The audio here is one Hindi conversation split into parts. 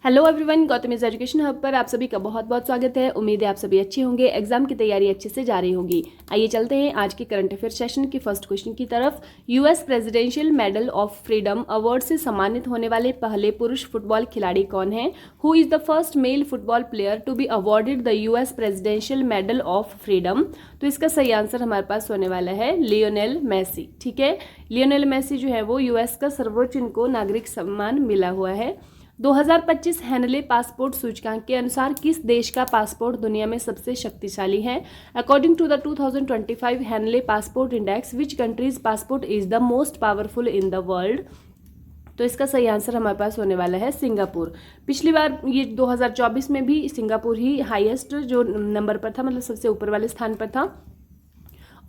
Hello everyone, Gautam is education hub पर आप सभी का बहुत बहुत स्वागत है। उम्मीद है आप सभी अच्छे होंगे, एग्जाम की तैयारी अच्छे से जारी होगी। आइए चलते हैं आज के करंट अफेयर सेशन की फर्स्ट क्वेश्चन की तरफ। US presidential medal of freedom award से सम्मानित होने वाले पहले पुरुष फुटबॉल खिलाड़ी कौन हैं? Who is the first male football player to be awarded the US presidential medal of freedom? तो इसका सही आंसर हमारे पास होने वाला है लियोनेल मेसी। ठीक है, लियोनेल मेसी जो है वो यूएस का सर्वोच्च इनको नागरिक सम्मान मिला हुआ है। 2025 हेनले पासपोर्ट सूचकांक के अनुसार किस देश का पासपोर्ट दुनिया में सबसे शक्तिशाली है? According to the 2025 Henley passport index, which countries passport is the most powerful in the world? तो इसका सही आंसर हमारे पास होने वाला है सिंगापुर। पिछली बार ये 2024 में भी सिंगापुर ही हाईएस्ट जो नंबर पर था, मतलब सबसे ऊपर वाले स्थान पर था।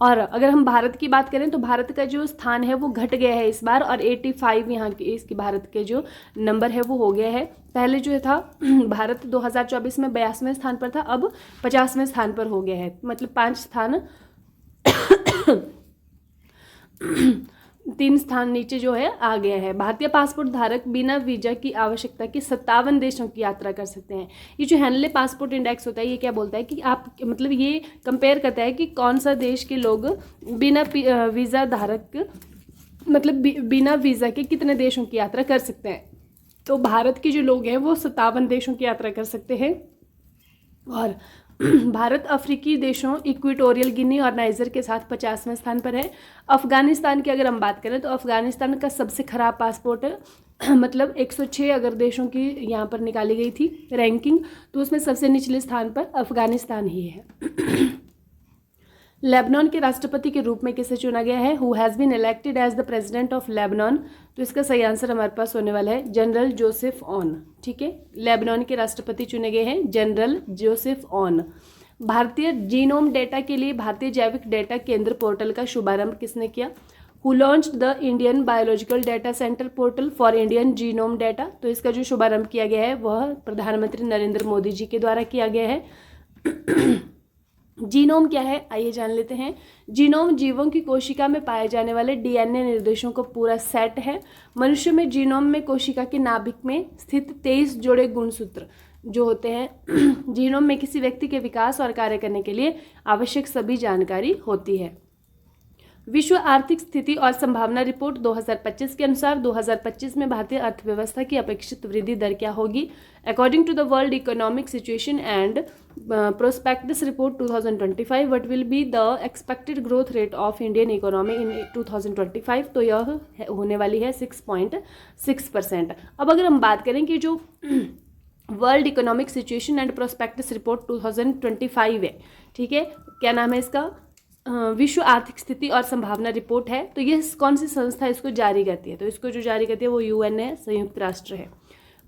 और अगर हम भारत की बात करें तो भारत का जो स्थान है वो घट गया है इस बार, और 85 यहाँ के इसकी भारत के जो नंबर है वो हो गया है। पहले जो था भारत 2024 में 82वें स्थान पर था, अब 50वें स्थान पर हो गया है, मतलब 5 स्थान 3 स्थान नीचे जो है आ गया है। भारतीय पासपोर्ट धारक बिना वीजा की आवश्यकता के 57 देशों की यात्रा कर सकते हैं। ये जो हेनले पासपोर्ट इंडेक्स होता है ये क्या बोलता है कि आप, मतलब ये कंपेयर करता है कि कौन सा देश के लोग बिना वीज़ा धारक, मतलब बिना वीज़ा के कितने देशों की यात्रा कर सकते हैं। तो भारत के जो लोग हैं वो 57 देशों की यात्रा कर सकते हैं। और भारत अफ्रीकी देशों इक्वेटोरियल गिनी और नाइजर के साथ 50वें स्थान पर है। अफगानिस्तान की अगर हम बात करें तो अफगानिस्तान का सबसे खराब पासपोर्ट है, मतलब 106 अगर देशों की यहाँ पर निकाली गई थी रैंकिंग, तो उसमें सबसे निचले स्थान पर अफगानिस्तान ही है। लेबनान के राष्ट्रपति के रूप में किसे चुना गया है? Who has been elected as the president of Lebanon? तो इसका सही आंसर हमारे पास होने वाला है जनरल जोसेफ ऑन। ठीक है, लेबनान के राष्ट्रपति चुने गए हैं जनरल जोसेफ ऑन। भारतीय जीनोम डेटा के लिए भारतीय जैविक डेटा केंद्र पोर्टल का शुभारंभ किसने किया? Who launched the Indian biological data centre portal for Indian genome data? तो इसका जो शुभारंभ किया गया है वह प्रधानमंत्री नरेंद्र मोदी जी के द्वारा किया गया है। जीनोम क्या है आइए जान लेते हैं। जीनोम जीवों की कोशिका में पाए जाने वाले डीएनए निर्देशों का पूरा सेट है। मनुष्य में जीनोम में कोशिका के नाभिक में स्थित 23 जोड़े गुणसूत्र जो होते हैं जीनोम में किसी व्यक्ति के विकास और कार्य करने के लिए आवश्यक सभी जानकारी होती है। विश्व आर्थिक स्थिति और संभावना रिपोर्ट 2025 के अनुसार 2025 में भारतीय अर्थव्यवस्था की अपेक्षित वृद्धि दर क्या होगी? According to the world economic situation and prospects report 2025, what will be the expected growth rate of Indian economy in 2025? तो यह होने वाली है 6.6%। अब अगर हम बात करें कि जो world economic situation and prospects report 2025 है, ठीक है, क्या नाम है इसका? विश्व आर्थिक स्थिति और संभावना रिपोर्ट है। तो ये कौन सी संस्था इसको जारी करती है? तो इसको जो जारी करती है वो यूएन है, संयुक्त राष्ट्र है।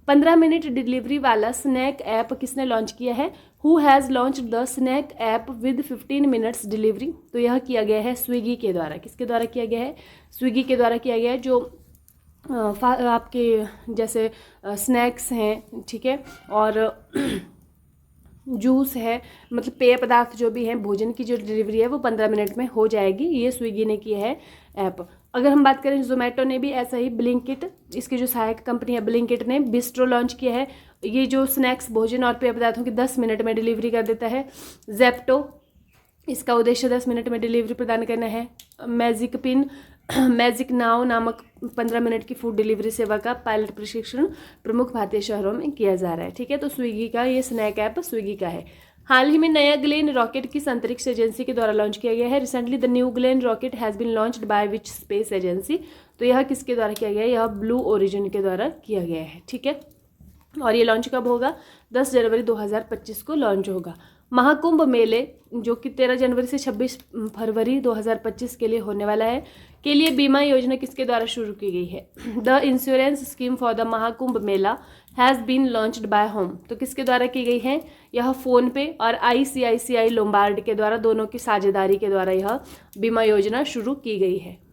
15 मिनट डिलीवरी वाला स्नैक ऐप किसने लॉन्च किया है? Who has launched the snake app with 15 minutes delivery? तो यह किया गया है स्विगी के द्वारा। किसके द्वारा किया गया है? स्विगी के द्वारा किया गया है। जो आपके जैसे स्नैक्स हैं, ठीक है, और जूस है, मतलब पेय पदार्थ जो भी हैं, भोजन की जो डिलीवरी है वो 15 मिनट में हो जाएगी। ये स्विगी ने किया है ऐप। अगर हम बात करें जोमेटो ने भी ऐसा ही, ब्लिंकिट इसकी जो सहायक कंपनी है ब्लिंकिट ने बिस्ट्रो लॉन्च किया है। ये जो स्नैक्स, भोजन और पेय पदार्थों की 10 मिनट में डिलीवरी कर देता है। जेप्टो, इसका उद्देश्य 10 मिनट में डिलीवरी प्रदान करना है। मैजिक नाउ नामक 15 मिनट की फूड डिलीवरी सेवा का पायलट प्रशिक्षण प्रमुख भारतीय शहरों में किया जा रहा है। ठीक है, तो स्विगी का ये स्नैक ऐप स्विगी का है। हाल ही में नया ग्लेन रॉकेट किस अंतरिक्ष एजेंसी के द्वारा लॉन्च किया गया है? Recently the new Glenn rocket has been launched by which space agency? तो यह किसके द्वारा किया गया है? यह ब्लू ओरिजिन के द्वारा किया गया है। ठीक है, और ये लॉन्च कब होगा? 10 जनवरी 2025 को लॉन्च होगा। महाकुंभ मेले जो कि 13 जनवरी से 26 फरवरी 2025 के लिए होने वाला है, के लिए बीमा योजना किसके द्वारा शुरू की गई है? The insurance scheme for the Mahakumbh Mela has been launched by whom? तो किसके द्वारा की गई है? यह फ़ोन पे और ICICI लोम्बार्ड के द्वारा, दोनों की साझेदारी के द्वारा यह बीमा योजना शुरू की गई है।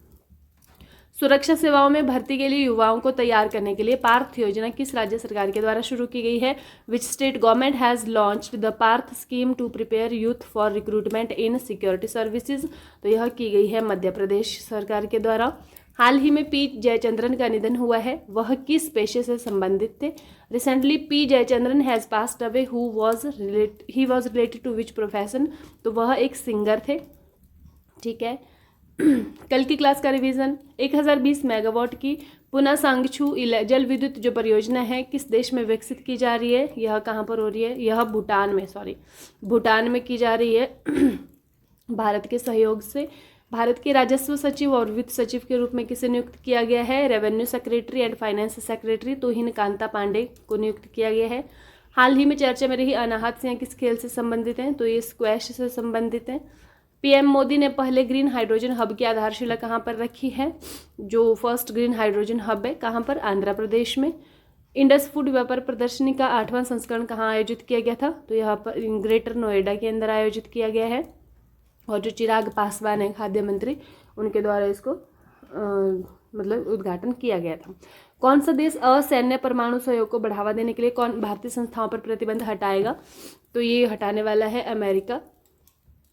सुरक्षा सेवाओं में भर्ती के लिए युवाओं को तैयार करने के लिए पार्थ योजना किस राज्य सरकार के द्वारा शुरू की गई है? Which state government has launched the Parth scheme to prepare youth for recruitment in security services? तो यह की गई है मध्य प्रदेश सरकार के द्वारा। हाल ही में पी जयचंद्रन का निधन हुआ है, वह किस पेशे से संबंधित थे? Recently P Jayachandran has passed away, he was related to which profession? तो वह एक सिंगर थे। ठीक है। कल की क्लास का रिवीजन, 1020 मेगावाट की पुनः सांगछू जल विद्युत जो परियोजना है किस देश में विकसित की जा रही है? यह कहाँ पर हो रही है? यह भूटान में की जा रही है भारत के सहयोग से। भारत के राजस्व सचिव और वित्त सचिव के रूप में किसे नियुक्त किया गया है? Revenue secretary and finance secretary Tuhin Kanta Pandey को नियुक्त किया गया है। हाल ही में चर्चा में रही अनाहत सिंह किस खेल से संबंधित हैं? तो ये स्क्वैश से संबंधित हैं। पीएम मोदी ने पहले ग्रीन हाइड्रोजन हब की आधारशिला कहाँ पर रखी है? जो फर्स्ट ग्रीन हाइड्रोजन हब है कहाँ पर? आंध्र प्रदेश में। इंडस फूड व्यापार प्रदर्शनी का 8वां संस्करण कहाँ आयोजित किया गया था? तो यहाँ पर ग्रेटर नोएडा के अंदर आयोजित किया गया है। और जो चिराग पासवान है खाद्य मंत्री, उनके द्वारा इसको मतलब उद्घाटन किया गया था। कौन सा देश असैन्य परमाणु सहयोग को बढ़ावा देने के लिए कौन भारतीय संस्थाओं पर प्रतिबंध हटाएगा? तो ये हटाने वाला है अमेरिका।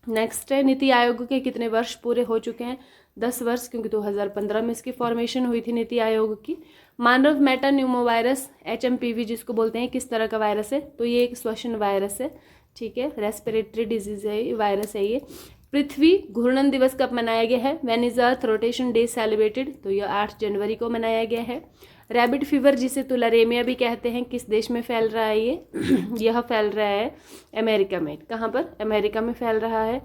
नेक्स्ट है, नीति आयोग के कितने वर्ष पूरे हो चुके हैं? 10 वर्ष, क्योंकि 2015 में इसकी फॉर्मेशन हुई थी नीति आयोग की। मानव मेटान्यूमोवायरस HMPV जिसको बोलते हैं किस तरह का वायरस है? तो ये एक श्वसन वायरस है। ठीक है, रेस्पिरेटरी डिजीज है, वायरस है ये। पृथ्वी घूर्णन दिवस कब मनाया गया है? When is earth rotation day celebrated? तो यह 8 जनवरी को मनाया गया है। रैबिट फीवर जिसे तुलारेमिया भी कहते हैं किस देश में फैल रहा है ये? यह फैल रहा है अमेरिका में। कहाँ पर? अमेरिका में फैल रहा है।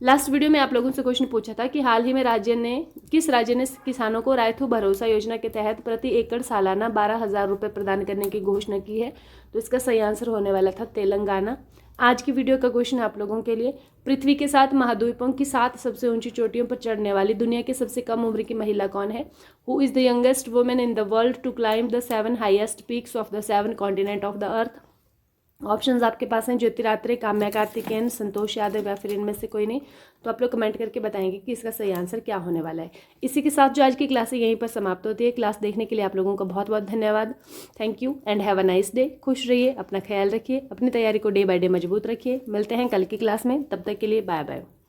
लास्ट वीडियो में आप लोगों से क्वेश्चन पूछा था कि हाल ही में किस राज्य ने किसानों को रायथू भरोसा योजना के तहत प्रति एकड़ सालाना 12,000 रुपये प्रदान करने की घोषणा की है? तो इसका सही आंसर होने वाला था तेलंगाना। आज की वीडियो का क्वेश्चन आप लोगों के लिए, पृथ्वी के 7 महाद्वीपों की 7 सबसे ऊंची चोटियों पर चढ़ने वाली दुनिया की सबसे कम उम्र की महिला कौन है? Who is the youngest women in the world to climb the 7 highest peaks of the 7 continent of the earth? Options आपके पास हैं, ज्योतिरात्रे, काम्या कार्तिकेयन, संतोष यादव या फिर इनमें से कोई नहीं। तो आप लोग कमेंट करके बताएंगे कि इसका सही आंसर क्या होने वाला है। इसी के साथ जो आज की क्लास है यहीं पर समाप्त होती है। क्लास देखने के लिए आप लोगों का बहुत बहुत धन्यवाद। Thank you and have a nice day. खुश रहिए, अपना ख्याल रखिए, अपनी तैयारी को डे बाय डे मजबूत रखिए। मिलते हैं कल की क्लास में, तब तक के लिए बाय बाय।